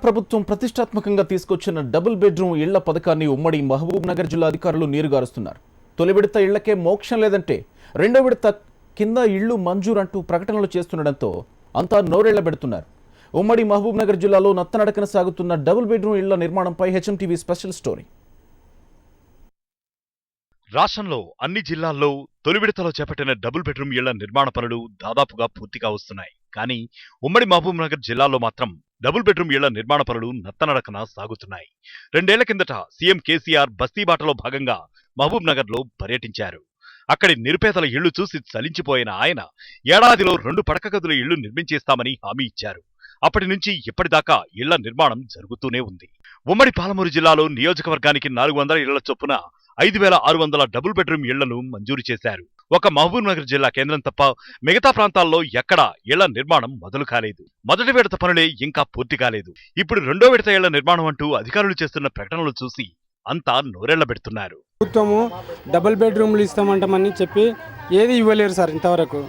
ప్రభుత్వం ప్రతిష్టాత్మకంగా తీసుకొచ్చిన డబుల్ బెడ్రూమ్ ఇళ్ల పథకాన్ని ఉమ్మడి మహబూబ్ నగర్ జిల్లా అధికారులు నీరుగారుస్తున్నారు. తొలి విడత ఇళ్లకే మోక్షం లేదంటే రెండో విడత కింద ఇళ్లు మంజూరంటూ ప్రకటనలు చేస్తుండటంతో అంతా నోరెళ్లబెడుతున్నారు. ఉమ్మడి మహబూబ్ నగర్ జిల్లాలో నత్తనడకన సాగుతున్న డబుల్ బెడ్రూమ్ ఇళ్ల నిర్మాణంపై హెచ్ఎంటీవీ స్పెషల్ స్టోరీ. రాష్ట్రంలో అన్ని జిల్లాల్లో తొలి విడతలో చేపట్టిన డబుల్ బెడ్రూమ్ ఇళ్ల నిర్మాణ పనులు దాదాపుగా పూర్తిగా వస్తున్నాయి. కానీ ఉమ్మడి మహబూబ్ నగర్ జిల్లాలో మాత్రం డబుల్ బెడ్రూమ్ ఇళ్ల నిర్మాణ పనులు నత్తనడకన సాగుతున్నాయి. 2 ఏళ్ల కిందట సీఎం కేసీఆర్ బస్తీబాటలో భాగంగా మహబూబ్ నగర్ లో పర్యటించారు. అక్కడి నిరుపేదల ఇళ్లు చూసి చలించిపోయిన ఆయన ఏడాదిలో 2 పడక గదుల ఇళ్లు నిర్మించేస్తామని హామీ ఇచ్చారు. అప్పటి నుంచి ఇప్పటిదాకా ఇళ్ల నిర్మాణం జరుగుతూనే ఉంది. ఉమ్మడి పాలమూరు జిల్లాలో నియోజకవర్గానికి 400 ఇళ్ల చొప్పున 5,600 డబుల్ బెడ్రూమ్ ఇళ్లను మంజూరు చేశారు. ఒక మహబూబ్ నగర్ జిల్లా కేంద్రం తప్ప మిగతా ప్రాంతాల్లో ఎక్కడా ఇళ్ల నిర్మాణం మొదలు కాలేదు. మొదటి విడత పనులే ఇంకా పూర్తి కాలేదు. ఇప్పుడు రెండో విడత ఇళ్ల నిర్మాణం అంటూ అధికారులు చేస్తున్న ప్రకటనలు చూసి అంతా నోరెళ్లబెడుతున్నారు. ప్రభుత్వము డబుల్ బెడ్రూమ్లు ఇస్తామంటామని చెప్పి ఏది ఇవ్వలేరు సార్ ఇంతవరకు.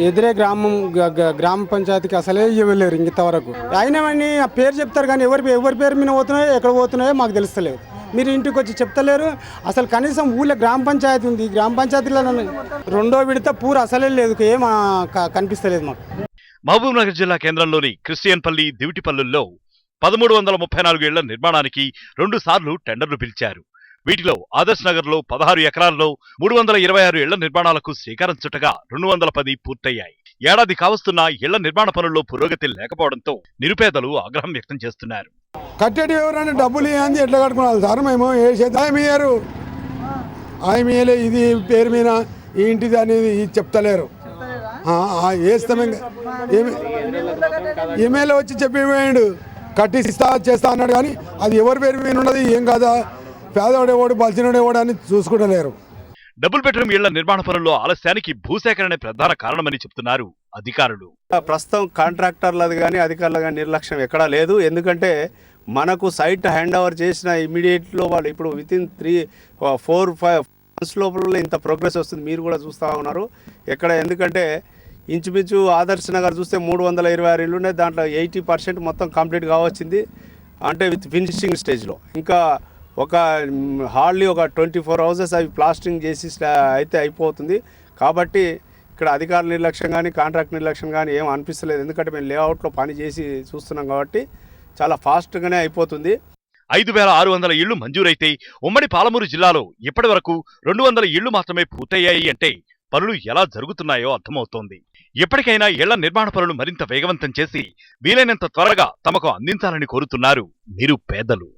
ఎదురే గ్రామ పంచాయతీకి అసలే ఇవ్వలేరు ఇంతవరకు. అయినవన్నీ ఆ పేరు చెప్తారు కానీ ఎవరి పేరు మీద పోతున్నాయో ఎక్కడ పోతున్నాయో మాకు తెలుస్తలేదు. మీరు ఇంటికి వచ్చి చెప్తలేరు. అసలు కనీసం ఊళ్ళో గ్రామ పంచాయతీ ఉంది, గ్రామ పంచాయతీలో రెండో విడత పూర అసలే లేదు, ఏం కనిపిస్తలేదు మాకు. మహబూబ్ నగర్ జిల్లా కేంద్రంలోని క్రిస్టియన్పల్లి, దివిటిపల్లుల్లో 1334 ఇళ్ల నిర్మాణానికి 2 సార్లు టెండర్లు పిలిచారు. వీటిలో ఆదర్శ్ నగర్ లో 16 ఎకరాల్లో 326 ఇళ్ల నిర్మాణాలకు శ్రీకారం చుట్టగా 210 పూర్తయ్యాయి. ఏడాది కావస్తున్న ఇళ్ల నిర్మాణ పనుల్లో పురోగతి లేకపోవడంతో నిరుపేదలు ఆగ్రహం వ్యక్తం చేస్తున్నారు. కట్టేటి ఎవరైనా డబ్బులు ఏంది ఎట్లా కట్టుకోవాలి సార్? మేము ఆయమయ్యారు, ఆయమయ్యలే, ఇది పేరు మీద ఈ ఇంటిది అనేది చెప్తలేరు. వేస్తామే ఈమెయిల్ వచ్చి చెప్పిపోయాడు, కట్టిస్తా చేస్తా అన్నాడు. కానీ అది ఎవరి పేరు మీద ఉన్నది ఏం కాదా, పేదవాడేవాడు బలిసినోడేవాడు అని చూసుకుంటలేరు. డబుల్ బెడ్రూమ్ ఇళ్ల నిర్మాణ పనుల్లో ఆలస్యానికి భూసేకరణే ప్రధాన కారణమని చెప్తున్నారు అధికారులు. ప్రస్తుతం కాంట్రాక్టర్లది కానీ అధికారులు కానీ నిర్లక్ష్యం ఎక్కడా లేదు. ఎందుకంటే మనకు సైట్ హ్యాండ్ ఓవర్ చేసిన ఇమీడియట్లో వాళ్ళు ఇప్పుడు వితిన్ 3-4-5 మంత్స్ లోపల ఇంత ప్రోగ్రెస్ వస్తుంది. మీరు కూడా చూస్తూ ఉన్నారు ఎక్కడ. ఎందుకంటే ఇంచుమించు ఆదర్శ్ నగర్ చూస్తే 326 ఇళ్ళు ఉన్నాయి. దాంట్లో 80% మొత్తం కంప్లీట్ కావచ్చింది, అంటే విత్ ఫినిషింగ్ స్టేజ్లో. ఇంకా ఒక హార్డ్లీ ఒక 24 హౌసెస్ అవి ప్లాస్టింగ్ చేసి అయితే అయిపోతుంది. కాబట్టి ఇక్కడ అధికారుల నిర్లక్ష్యం కానీ కాంట్రాక్ట్ నిర్లక్ష్యం కానీ ఏం అనిపిస్తలేదు. ఎందుకంటే మేము లేఅవుట్లో పని చేసి చూస్తున్నాం కాబట్టి చాలా ఫాస్ట్గానే అయిపోతుంది. 5,600 ఇళ్లు మంజూరైతే ఉమ్మడి పాలమూరు జిల్లాలో ఇప్పటి వరకు 200 ఇళ్లు మాత్రమే పూర్తయ్యాయి అంటే పనులు ఎలా జరుగుతున్నాయో అర్థమవుతోంది. ఎప్పటికైనా ఇళ్ల నిర్మాణ పనులు మరింత వేగవంతం చేసి వీలైనంత త్వరగా తమకు అందించాలని కోరుతున్నారు నిరుపేదలు.